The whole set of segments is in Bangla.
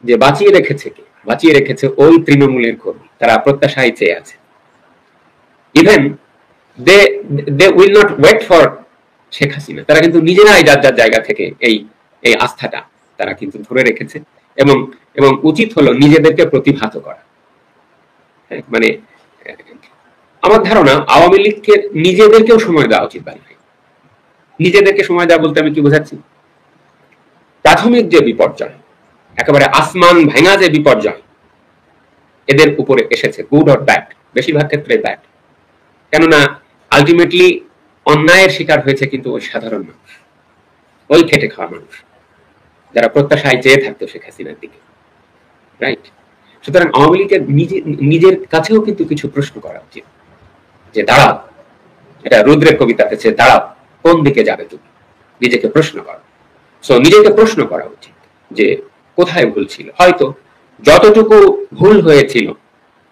যে বাঁচিয়ে রেখেছে কে? বাঁচিয়ে রেখেছে ওই তৃণমূলের কর্মী, তারা প্রত্যাশায় চেয়ে আছে। Even they will not wait for Sheikh Hasina, তারা কিন্তু নিজেরাই যার যার জায়গা থেকে এই আস্থাটা তারা কিন্তু ধরে রেখেছে, এবং এবং উচিত হলো নিজেদেরকে প্রতিভাত করা। মানে আমার ধারণা আওয়ামী লীগকে নিজেদেরকেও সময় দেওয়া উচিত। নিজেদেরকে সময় দেওয়া বলতে আমি কি বোঝাচ্ছি? প্রাথমিক যে বিপর্যয়, একেবারে আসমান ভাঙা যে বিপর্যয় এদের উপরে এসেছে, গুড অর ব্যাড, বেশিরভাগ ক্ষেত্রে ব্যাড, কেননা আলটিমেটলি অন্যায়ের শিকার হয়েছে কিন্তু ওই সাধারণ মানুষ, ওই খেটে খাওয়া মানুষ, যারা প্রত্যাশায় চেয়ে থাকতো শেখ হাসিনার দিকে, রাইট? সুতরাং আওয়ামী লীগের নিজের কাছেও কিন্তু কিছু প্রশ্ন করা উচিত, যে দাঁড়াও, এটা রুদ্রের কবিতাতে আছে, দাঁড়াও কোন দিকে যাবে তুমি, নিজেকে প্রশ্ন করো। সো নিজেকে প্রশ্ন করা উচিত যে কোথায় ভুল ছিল, হয়তো যতটুকু ভুল হয়েছিল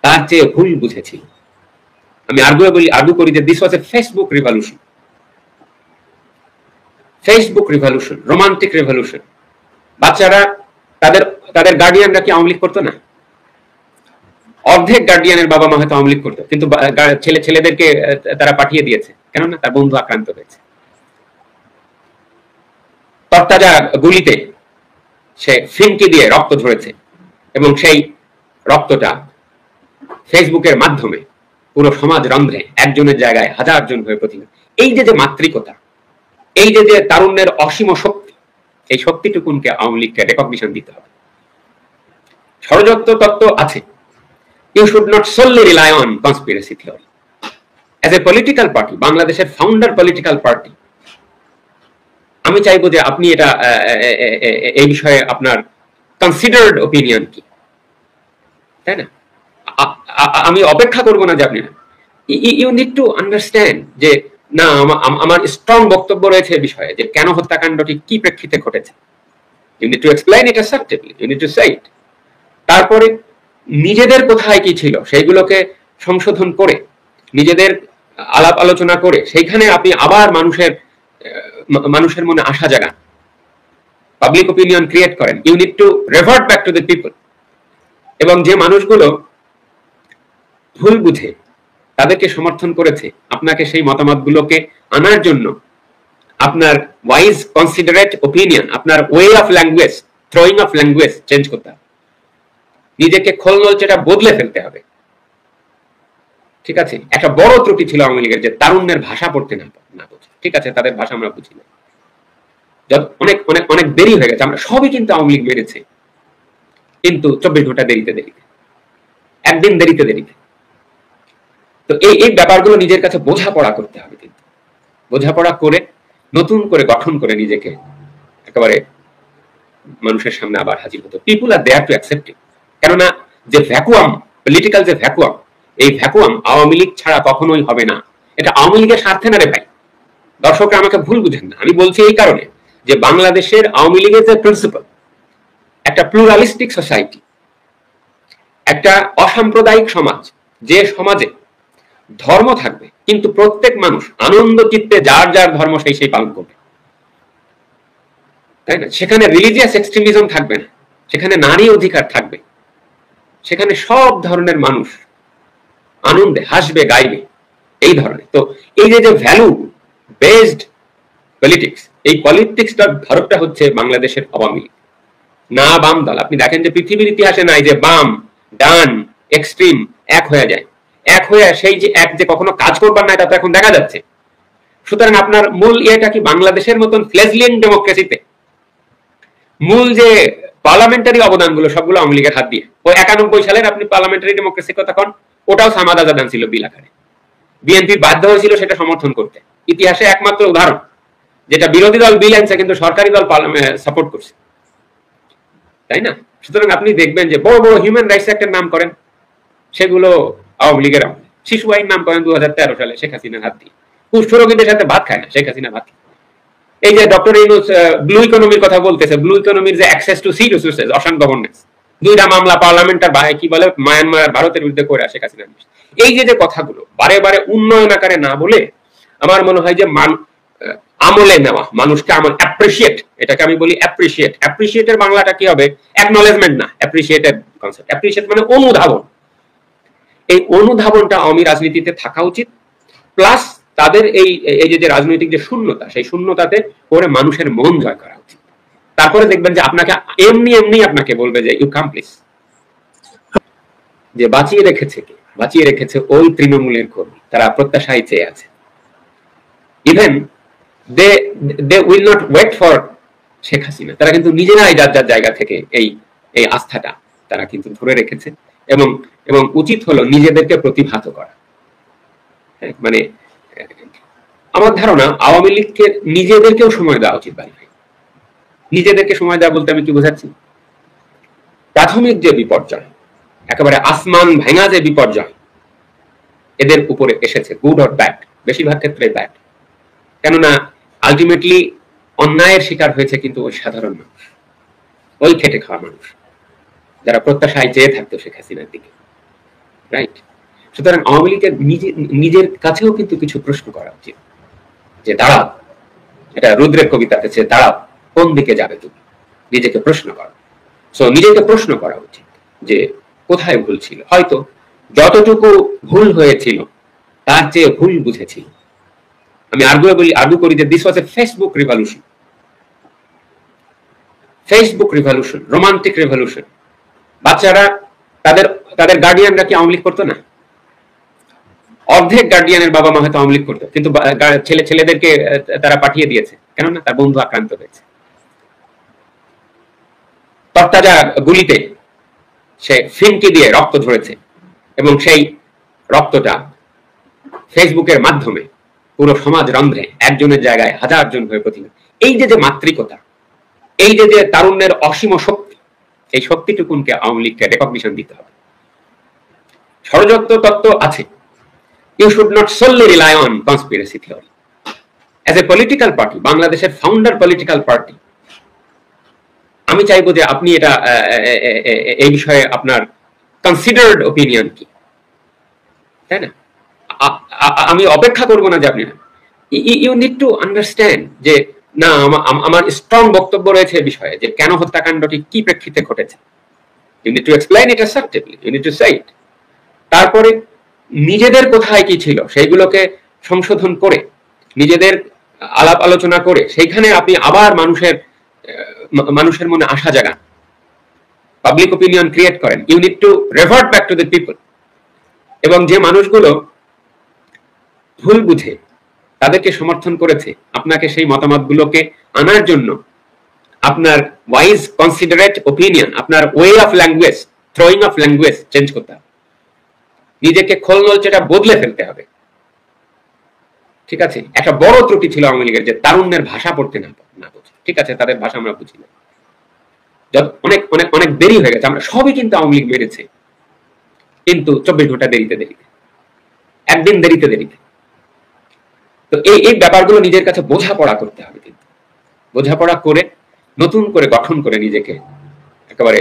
তার চেয়ে ভুল বুঝেছিল। আমি আর্গু করি যে this was A Facebook revolution, Facebook revolution, romantic revolution. বাচ্চারা তাদের গার্ডিয়ানরা কি আওয়ামী লীগ করতো না? অর্ধেক গার্ডিয়ানের বাবা মা হয়তো আওয়ামী লীগ করতো, কিন্তু ছেলেদেরকে তারা পাঠিয়ে দিয়েছে, কেননা তার বন্ধু আক্রান্ত হয়েছে। তরতাজা গুলিতে সে ফিনকি দিয়ে রক্ত ঝরেছে, এবং সেই রক্তটা ফেসবুকের মাধ্যমে পুরো সমাজ রন্ধ্রে একজনের জায়গায় হাজার জন হয়ে প্রতিনিধি। এই যে মাতৃকতা, এই যে তারুণ্যের অসীম শক্তি, এই শক্তিটুকুনকে আওয়ামী লীগকে রেকগনিশন দিতে হবে। ষড়যন্ত্র তত্ত্ব আছে, you should not solely rely on conspiracy theory. As a political party, বাংলাদেশের ফাউন্ডার পলিটিক্যাল পার্টি, আমি চাইবো যে আপনি এটা এই বিষয়ে আপনার কনসিডার্ড ওপিনিয়ন কি, তাই না? আমি অপেক্ষা করবো না যে আপনি, ইউ নিড টু আন্ডারস্ট্যান্ড যে না, আমার স্ট্রং বক্তব্য রয়েছে এই বিষয়ে যে কেন হত্যাকাণ্ডটি কি প্রেক্ষিতে ঘটেছে। You need to explain it assertively, you need to say it. তারপরে নিজেদের কোথায় কি ছিল সেইগুলোকে সংশোধন করে, নিজেদের আলাপ আলোচনা করে সেইখানে আপনি আবার মানুষের মনে আশা জাগান, পাবলিক ওপিনিয়ন ক্রিয়েট করেন। You need to revert back to the people. এবং যে মানুষগুলো ভুল বুঝে তাদেরকে সমর্থন করেছে, আপনাকে সেই মতামতগুলোকে আনার জন্য আপনার ওয়াইজ কনসিডারেট ওপিনিয়ন, আপনার way of language, throwing of language change করতে হবে, নিজেকে খোলনলচেটা বদলে ফেলতে হবে। ঠিক আছে, একটা বড় ত্রুটি ছিল আওয়ামী লীগের যে তারুণ্যের ভাষা পড়তে না বোঝে। ঠিক আছে, তাদের ভাষা আমরা বুঝি না, অনেক অনেক অনেক দেরি হয়ে গেছে। আমরা সবই কিন্তু আওয়ামী লীগ মেরেছে, কিন্তু 24 ঘন্টা দেরিতে, একদিন দেরিতে। তো এই ব্যাপারগুলো নিজের কাছে বোঝাপড়া করতে হবে, কিন্তু বোঝাপড়া করে নতুন করে গঠন করে নিজেকে একেবারে মানুষের সামনে আবার হাজির হতে। পিপুল আর দেয়ার টু অ্যাকসেপ্ট ইট। কেননা যে ভ্যাকুয়াম, পলিটিক্যাল যে ভ্যাকুয়াম, এই ভ্যাকুয়াম আওয়ামী লীগ ছাড়া কখনোই হবে না। এটা আওয়ামী লীগের স্বার্থে না রে ভাই, দর্শকরা আমাকে ভুল বুঝেন না। আমি বলছি এই কারণে যে বাংলাদেশের আওয়ামী লীগের যে প্রিন্সিপাল, একটা প্লুরালিস্টিক সোসাইটি, একটা অসাম্প্রদায়িক সমাজ, যে সমাজে ধর্ম থাকবে কিন্তু প্রত্যেক মানুষ আনন্দ চিত্তে যার যার ধর্ম সেই পালন করবে, তাই না? সেখানে রিলিজিয়াস এক্সট্রিমিজম থাকবে না, সেখানে নারী অধিকার থাকবে, সেখানে সব ধরনের মানুষ আনন্দে হাসবে গাইবে, এই ধরনের। তো এই যে ভ্যালু বেসড পলিটিক্স, এই পলিটিক্সটার ধারকটা হচ্ছে বাংলাদেশের আওয়ামী লীগ, না বাম দল। আপনি দেখেন যে পৃথিবীর ইতিহাসে নাই যে বাম ডান এক্সট্রিম এক হয়ে যায়, এক হয়ে সেই যে এক যে কখনো কাজ করবার না, এটা তো এখন দেখা যাচ্ছে। সুতরাং আপনার মূল ইয়েটা কি, বাংলাদেশের মতন ফ্লেজলিয়ান ডেমোক্রেসিতে মূল যে পার্লামেন্টারি অবদানগুলো সবগুলো আওয়ামী লীগের হাত দিয়ে। ওই 91 সালের আপনি পার্লামেন্টারি ডেমোক্রেসির কথা কন, ওটাও সামাদ আজাদ ছিল বিল আকারে, বিএনপি বাধ্য হয়েছিল সেটা সমর্থন করতে। ইতিহাসে একমাত্র উদাহরণ যেটা বিরোধী দল বিল আনছে কিন্তু সরকারি দল সাপোর্ট করছে, তাই না? সুতরাং আপনি দেখবেন যে বড় বড় হিউম্যান রাইটস অ্যাক্টের নাম করেন, সেগুলো আওয়ামী লীগের আমলে। শিশু আইন নাম করেন 2013 সালে শেখ হাসিনার হাত দিয়ে। কুষ্ঠরোগীদের সাথে ভাত খায় না শেখ হাসিনা ভাত। এই যে ডক্টর ইউনূস ব্লু ইকোনমির কথা বলতেছে, ব্লু ইকোনমির যে access to sea resources, ocean governance, 2টা মামলা পার্লামেন্টার কি বলে মায়ানমার ভারতের বিরুদ্ধে করে শেখ হাসিনা। এই যে কথাগুলো বারে বারে উন্নয়ন আকারে না বলে, আমার মনে হয় যে আমলে নেওয়া, মানুষকে আমল, অ্যাপ্রিশিয়েট, এটাকে আমি বলি অ্যাপ্রিশিয়েট। অ্যাপ্রিশিয়েটের বাংলাটা কি হবে? অ্যাকনলেজমেন্ট না, অ্যাপ্রিশিয়েটের কনসেপ্ট। অ্যাপ্রিশিয়েট মানে অনুধাবন। এই অনুধাবনটা আওয়ামী রাজনীতিতে থাকা উচিত। প্লাস তাদের এই এই যে রাজনৈতিক যে শূন্যতা, সেই শূন্যতাতে করে মানুষের মন জয় করা উচিত। তারপরে দেখবেন যে আপনাকে এমনি এমনি আপনাকে বলবে যে ইউ কাম প্লিজ। যে বাঁচিয়ে রেখেছে কে? বাঁচিয়ে রেখেছে ওই তৃণমূলের কর্মী, তারা প্রত্যাশায় চেয়ে আছে। Even they will not wait for Sheikh Hasina, তারা কিন্তু নিজেরাই যার যার জায়গা থেকে এই আস্থাটা তারা কিন্তু ধরে রেখেছে। এবং এবং উচিত হলো নিজেদেরকে প্রতিভাত করা। মানে আমার ধারণা আওয়ামী লীগকে নিজেদেরকেও সময় দেওয়া উচিত। ভাই নিজেদেরকে সময় দেওয়া বলতে আমি কি বোঝাচ্ছি? প্রাথমিক যে বিপর্যয়, একেবারে আসমান ভাঙা যে বিপর্যয় এদের উপরে এসেছে, গুড অর ব্যাড, বেশিরভাগ ক্ষেত্রে ব্যাড। কেননা আলটিমেটলি অন্যায়ের শিকার হয়েছে কিন্তু ওই সাধারণ মানুষ, ওই খেটে খাওয়া মানুষ, যারা প্রত্যাশায় চেয়ে থাকতো শেখ হাসিনার দিকে, রাইট? সুতরাং আওয়ামী লীগের নিজের কাছেও কিন্তু কিছু প্রশ্ন করা উচিত, যে দাঁড়াও, এটা রুদ্রের কবিতাতে, দাঁড়াও কোন দিকে যাবে তুমি, নিজেকে প্রশ্ন করো। সো নিজেকে প্রশ্ন করা উচিত যে কোথায় ভুল ছিল। হয়তো যতটুকু ভুল হয়েছিল তার চেয়ে ভুল বুঝেছিল। আমি আর্গু করি যে this was A Facebook revolution, Facebook revolution, romantic revolution. বাচ্চারা তাদের গার্ডিয়ানরা কি আওয়ামী লীগ করতো না? অর্ধেক গার্ডিয়ানের বাবা মা হয়তো আওয়ামী লীগ করতো, কিন্তু ছেলেদেরকে তারা পাঠিয়ে দিয়েছে, কেননা তার বন্ধু আক্রান্ত হয়েছে। তরতাজা গুলিতে সে ফিনকি দিয়ে রক্ত ঝরেছে এবং সেই রক্তটা ফেসবুকের মাধ্যমে পুরো সমাজ রন্ধ্রে একজনের জায়গায় হাজার জন হয়ে প্রতিনিধি। এই যে মাতৃকতা, এই যে তারুণ্যের অসীম শক্তি, এই শক্তিটুকুনকে আওয়ামী লীগকে রেকগনিশন দিতে হবে। ষড়যন্ত্র তত্ত্ব আছে, you should not solely rely on conspiracy theory. As a political party, বাংলাদেশের ফাউন্ডার পলিটিক্যাল পার্টি, আমি চাইবো যে আপনি এটা এই বিষয়ে আপনার কনসিডার্ড ওপিনিয়ন কি, তাই না? আমি অপেক্ষা করব না যে আপনি, ইউ নিড টু আন্ডারস্ট্যান্ড যে না, আমার স্ট্রং বক্তব্য রয়েছে এই বিষয়ে যে কেন হত্যাকাণ্ডটি কি প্রেক্ষিতে ঘটেছে। You need to explain it assertively, you need to say it. তারপরে নিজেদের কোথায় কি ছিল সেইগুলোকে সংশোধন করে, নিজেদের আলাপ আলোচনা করে সেইখানে আপনি আবার মানুষের মনে আশা জাগান, পাবলিক ওপিনিয়ন ক্রিয়েট করেন। You need to revert back to the people. এবং যে মানুষগুলো ভুল বুঝে তাদেরকে সমর্থন করেছে, আপনাকে সেই মতামতগুলোকে আনার জন্য আপনার ওয়াইজ কনসিডারেট ওপিনিয়ন, আপনার way of language, throwing of language change করতে হবে। নিজেকে খোলনলচেটা বদলে ফেলতে হবে। ঠিক আছে, একটা বড় ত্রুটি ছিল আওয়ামী লীগের, যে তারুণ্যের ভাষা পড়তে না বুঝে। ঠিক আছে, তাদের ভাষা আমরা বুঝি না, অনেক অনেক অনেক দেরি হয়ে গেছে। আমরা সবই কিন্তু আওয়ামী লীগ মেরেছে, কিন্তু 24 ঘন্টা দেরিতে, একদিন দেরিতে। তো এই ব্যাপারগুলো নিজের কাছে বোঝাপড়া করতে হবে, কিন্তু বোঝাপড়া করে নতুন করে গঠন করে নিজেকে একেবারে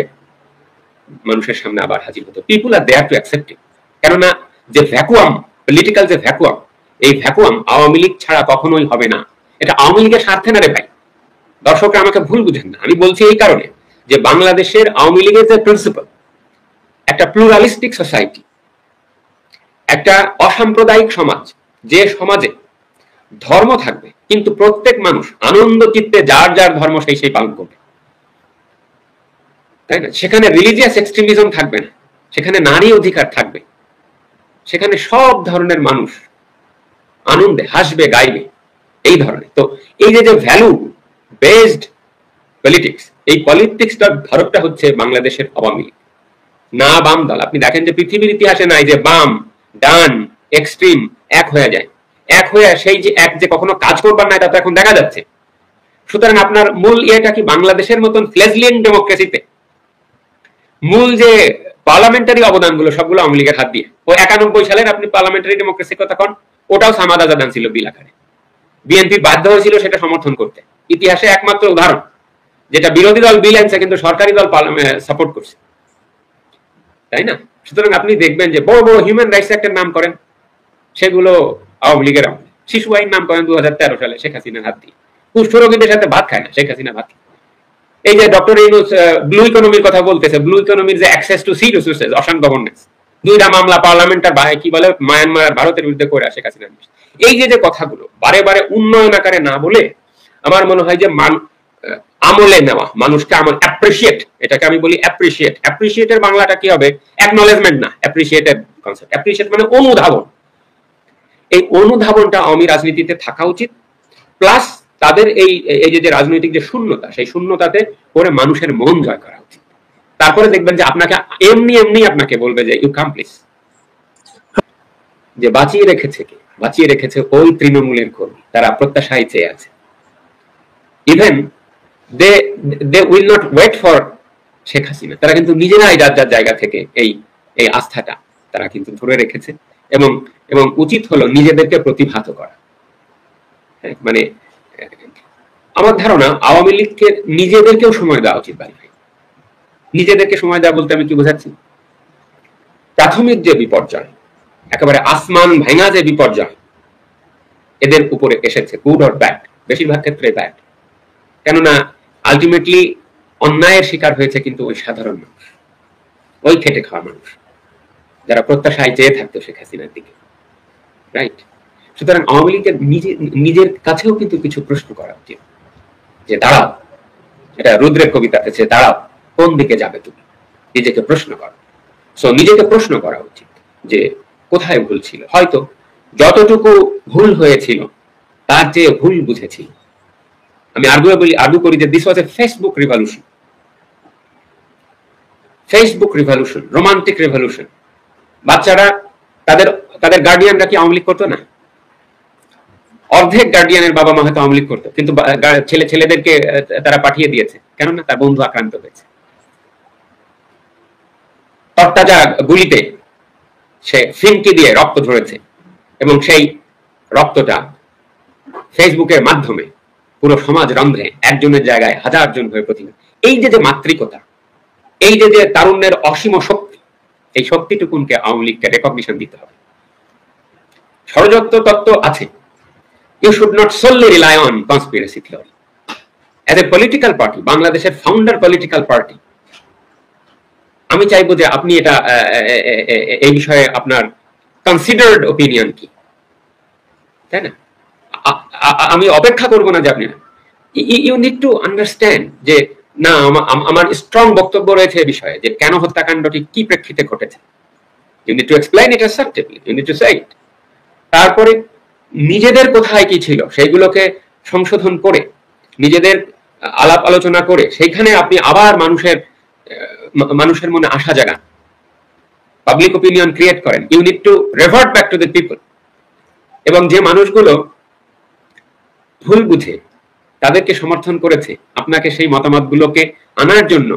মানুষের সামনে আবার হাজির হতে। পিপুল আর দেয়ার টু অ্যাকসেপ্ট ইট। কেননা যে ভ্যাকুয়াম, পলিটিক্যাল যে ভ্যাকুয়াম, এই ভ্যাকুয়াম আওয়ামী লীগ ছাড়া কখনোই হবে না। এটা আওয়ামী লীগের স্বার্থে না রে ভাই, দর্শকরা আমাকে ভুল বুঝেন না। আমি বলছি এই কারণে যে বাংলাদেশের আওয়ামী লীগের যে প্রিন্সিপাল, একটা প্লুরালিস্টিক সোসাইটি, একটা অসাম্প্রদায়িক সমাজ, যে সমাজে ধর্ম থাকবে কিন্তু প্রত্যেক মানুষ আনন্দ চিত্তে যার যার ধর্ম সেই পালন করবে, তাই না? সেখানে রিলিজিয়াস এক্সট্রিমিজম থাকবে না, সেখানে নারী অধিকার থাকবে, সেখানে সব ধরনের মানুষ আনন্দে হাসবে গাইবে, এই ধরনের। তো এই যে ভ্যালু বেসড পলিটিক্স, এই পলিটিক্সটার ধারকটা হচ্ছে বাংলাদেশের আওয়ামী লীগ, না বাম দল। আপনি দেখেন যে পৃথিবীর ইতিহাসে নাই যে বাম ডান এক্সট্রিম এক হয়ে যায়, এক হয়ে সেই যে এক যে কখনো কাজ করবার নাই, তা তো এখন দেখা যাচ্ছে। সুতরাং আপনার মূল ইয়েটা কি বাংলাদেশের মতন ফ্লেজলিয়ান ডেমোক্রেসিতে মূল যে পার্লামেন্টারি অবদানগুলো সবগুলো আওয়ামী লীগের হাত দিয়ে। ও 91 সালের আপনি পার্লামেন্টারি ডেমোক্রেসির কথা কন, ওটাও সামাদ আজাদ ছিল বিল আকারে, বিএনপি বাধ্য হয়েছিল সেটা সমর্থন করতে। ইতিহাসে একমাত্র উদাহরণ যেটা বিরোধী দল বিল আনছে কিন্তু সরকারি দল সাপোর্ট করছে, তাই না? সুতরাং আপনি দেখবেন যে বড় বড় হিউম্যান রাইটস অ্যাক্টের নাম করেন, সেগুলো আওয়ামী লীগের আমলে। শিশু আইন নাম করেন 2013 সালে শেখ হাসিনার হাত দিয়ে। কুষ্ঠরোগীদের সাথে ভাত খায় না শেখ হাসিনা ভাত। এই যে ডক্টর ইউনূস ব্লু ইকোনমির কথা বলতেছে, ব্লু ইকোনমির যে access to sea resources, ocean governance, 2টা মামলা পার্লামেন্টের কি বলে মায়ানমার ভারতের বিরুদ্ধে করে শেখ হাসিনা। এই যে কথাগুলো বারে বারে উন্নয়ন আকারে না বলে আমার মনে হয় যে আমলে নেওয়া, মানুষকে আমল অ্যাপ্রিশিয়েট, এটাকে আমি বলি অ্যাপ্রিশিয়েট। অ্যাপ্রিশিয়েটের বাংলাটা কি হবে? অ্যাকনলেজমেন্ট না, অ্যাপ্রিশিয়েটের কনসেপ্ট। অ্যাপ্রিশিয়েট মানে অনুধাবন। এই অনুধাবনটা আওয়ামী রাজনীতিতে থাকা উচিত। প্লাস তাদের এই যে রাজনৈতিক যে শূন্যতা, সেই শূন্যতাতে করে মানুষের মন জয় করা উচিত। তারপরে দেখবেন যে আপনাকে এমনি আপনাকে বলবে যে ইউ কাম প্লিজ। যে বাঁচিয়ে রেখেছে ওই তৃণমূলের কর্মী, তারা প্রত্যাশায় চেয়ে আছে। Even they will not wait for Sheikh Hasina, তারা কিন্তু নিজেরাই যার জায়গা থেকে এই আস্থাটা তারা কিন্তু ধরে রেখেছে। এবং উচিত হলো নিজেদেরকে প্রতিভাত করা। মানে আমার ধারণা আওয়ামী লীগকে নিজেদেরকেও সময় দেওয়া উচিত। ভাই নিজেদেরকে সময় দেওয়া বলতে আমি কি বোঝাচ্ছি? প্রাথমিক যে বিপর্যয়, একেবারে আসমান ভাঙা যে বিপর্যয় এদের উপরে এসেছে, গুড অর ব্যাড, বেশিরভাগ ক্ষেত্রে ব্যাড। কেননা আলটিমেটলি অন্যায়ের শিকার হয়েছে কিন্তু ওই সাধারণ মানুষ, ওই খেটে খাওয়া মানুষ, যারা প্রত্যাশায় চেয়ে থাকতো শেখ হাসিনার দিকে, রাইট? সুতরাং আওয়ামী লীগের নিজের কাছেও কিন্তু কিছু প্রশ্ন করা উচিত যে দাঁড়াও, এটা রুদ্রের কবিতা আছে, দাঁড়াও কোন দিকে যাবে তুমি, নিজেকে প্রশ্ন করো। সো নিজেকে প্রশ্ন করা উচিত যে কোথায় ভুল ছিল। হয়তো যতটুকু ভুল হয়েছিল তার চেয়ে ভুল বুঝেছিল। আমি আর্গু করি যে this was A Facebook revolution, romantic revolution. বাচ্চারা তাদের গার্ডিয়ানরা কি আওয়ামী লীগ করতো না? অর্ধেক গার্ডিয়ানের বাবা মা হয়তো আওয়ামী লীগ করতো, কিন্তু ছেলেদেরকে তারা পাঠিয়ে দিয়েছে, কেননা তার বন্ধু আক্রান্ত হয়েছে। তরতাজা গুলিতে সে ফিনকি দিয়ে রক্ত ঝরেছে এবং সেই রক্তটা ফেসবুকের মাধ্যমে পুরো সমাজ রন্ধ্রে একজনের জায়গায় হাজার জন হয়ে প্রতিনিধি। এই যে মাতৃকতা, এই যে তারুণ্যের অসীম শক্তি, এই শক্তিটুকুনকে আওয়ামী লীগকে রেকগনিশন দিতে হবে। ষড়যন্ত্র তত্ত্ব আছে, you should not solely rely on conspiracy theory. As a political party, বাংলাদেশের ফাউন্ডার পলিটিক্যাল পার্টি, আমি চাইবো যে আপনি এটা এই বিষয়ে আপনার কনসিডার্ড ওপিনিয়ন কি, তাই না? আমি অপেক্ষা করবো না যে আপনি, ইউ নিড টু আন্ডারস্ট্যান্ড যে না, আমার স্ট্রং বক্তব্য রয়েছে এই বিষয়ে যে কেন হত্যাকাণ্ডটি কি প্রেক্ষিতে ঘটেছে। You need to explain it assertively, you need to say it. তারপরে নিজেদের কোথায় কি ছিল সেইগুলোকে সংশোধন করে, নিজেদের আলাপ আলোচনা করে সেইখানে আপনি আবার মানুষের মনে আশা জাগান, পাবলিক ওপিনিয়ন ক্রিয়েট করেন। You need to revert back to the people. এবং যে মানুষগুলো ভুল বুঝে তাদেরকে সমর্থন করেছে, আপনাকে সেই মতামতগুলোকে আনার জন্য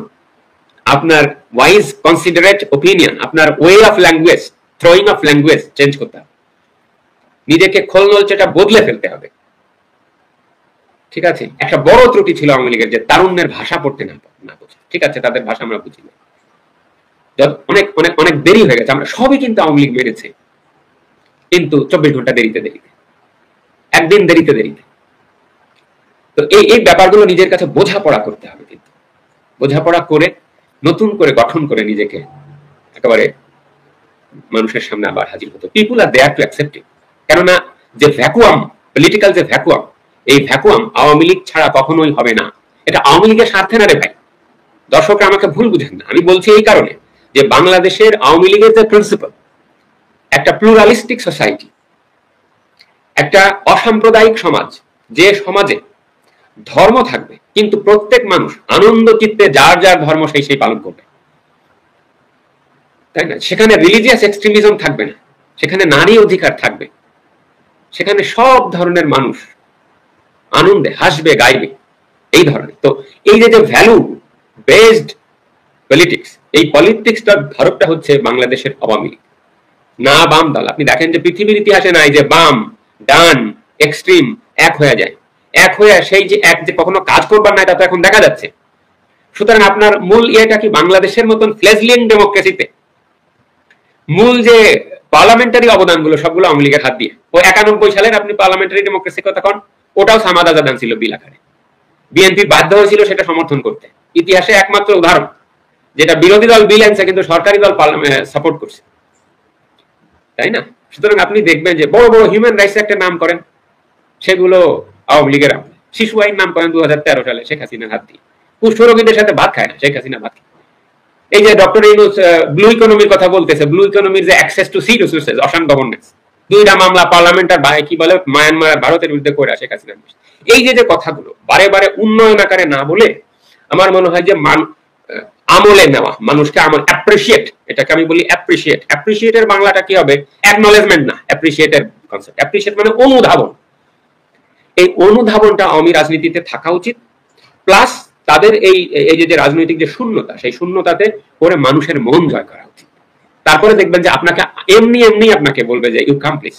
আপনার ওয়াইজ কনসিডারেট ওপিনিয়ন, আপনার way of language, throwing of language change করতে হবে। নিজেকে খোলনলচেটা বদলে ফেলতে হবে। ঠিক আছে, একটা বড় ত্রুটি ছিল আওয়ামী লীগের যে তারুণ্যের ভাষা পড়তে না বোঝা। ঠিক আছে, তাদের ভাষা আমরা বুঝি না, অনেক অনেক অনেক দেরি হয়ে গেছে। আমরা সবই কিন্তু আওয়ামী লীগ মেরেছে, কিন্তু 24 ঘন্টা দেরিতে, একদিন দেরিতে। তো এই ব্যাপারগুলো নিজের কাছে বোঝাপড়া করতে হবে, কিন্তু বোঝাপড়া করে নতুন করে গঠন করে নিজেকে একেবারে মানুষের সামনে আবার হাজির হতো। পিপুল আর দেয়ার টু অ্যাকসেপ্ট ইট। কেননা যে ভ্যাকুয়াম, পলিটিক্যাল যে ভ্যাকুয়াম, এই ভ্যাকুয়াম আওয়ামী লীগ ছাড়া কখনোই হবে না। এটা আওয়ামী লীগের স্বার্থে না রে ভাই, দর্শকরা আমাকে ভুল বুঝেন না। আমি বলছি এই কারণে যে বাংলাদেশের আওয়ামী লীগের যে প্রিন্সিপাল, একটা প্লুরালিস্টিক সোসাইটি, একটা অসাম্প্রদায়িক সমাজ, যে সমাজে ধর্ম থাকবে কিন্তু প্রত্যেক মানুষ আনন্দ চিত্তে যার যার ধর্ম সেই পালন করবে, তাই না? সেখানে রিলিজিয়াস এক্সট্রিমিজম থাকবে না, সেখানে নারী অধিকার থাকবে, সেখানে সব ধরনের মানুষ আনন্দে হাসবে গাইবে, এই ধরনের। তো এই যে ভ্যালু বেসড পলিটিক্স, এই পলিটিক্সটার ধারকটা হচ্ছে বাংলাদেশের আওয়ামী লীগ, না বাম দল। আপনি দেখেন যে পৃথিবীর ইতিহাসে নাই যে বাম ডান এক্সট্রিম এক হয়ে যায়, এক হয়ে সেই যে কখনো কাজ করবার না, এটা তো এখন দেখা যাচ্ছে। সুতরাং আপনার মূল ইয়েটা কি বাংলাদেশের মতন ফ্লেজলিং ডেমোক্রেসিতে মূল যে পার্লামেন্টারি অবদানগুলো সবগুলো আওয়ামী লীগের হাত দিয়ে। ও 91 সালের আপনি পার্লামেন্টারি ডেমোক্রেসি কথা কন, ওটাও সামাদ আজাদান ছিল বিল আকারে। বিএনপি বাধ্য হয়েছিল সেটা সমর্থন করতে। ইতিহাসে একমাত্র উদাহরণ যেটা বিরোধী দল বিল আনছে কিন্তু সরকারি দল সাপোর্ট করছে, তাই না? সুতরাং আপনি দেখবেন যে বড় বড় হিউম্যান রাইটস একটা নাম করেন, সেগুলো আওয়ামী লীগের আমলে। শিশু আইন নাম করেন 2013 সালে শেখ হাসিনার হাত দিয়ে। কুষ্ঠরোগীদের সাথে ভাত খায় না শেখ হাসিনা, ভাত খায়। এই যে ডক্টর ইউনূস ব্লু ইকোনমির কথা বলতেছে, ব্লু ইকোনমির যে access to sea resources, ocean governance, 2টা মামলা পার্লামেন্ট আর কি বলে মায়ানমার ভারতের বিরুদ্ধে করে শেখ হাসিনা। এই যে কথাগুলো বারে বারে উন্নয়ন আকারে না বলে আমার মনে হয় যে আমলে নেওয়া, মানুষকে আমল অ্যাপ্রিশিয়েট, এটাকে আমি বলি অ্যাপ্রিশিয়েট। অ্যাপ্রিশিয়েটের বাংলাটা কি হবে? অ্যাকনলেজমেন্ট না, অ্যাপ্রিশিয়েটের কনসেপ্ট। অ্যাপ্রিশিয়েট মানে অনুধাবন। এই অনুধাবনটা আওয়ামী রাজনীতিতে থাকা উচিত। প্লাস তাদের এই যে রাজনৈতিক যে শূন্যতা, সেই শূন্যতাতে করে মানুষের মন জয় করা উচিত। তারপরে দেখবেন যে আপনাকে এমনি আপনাকে বলবে যে ইউ কাম প্লিজ।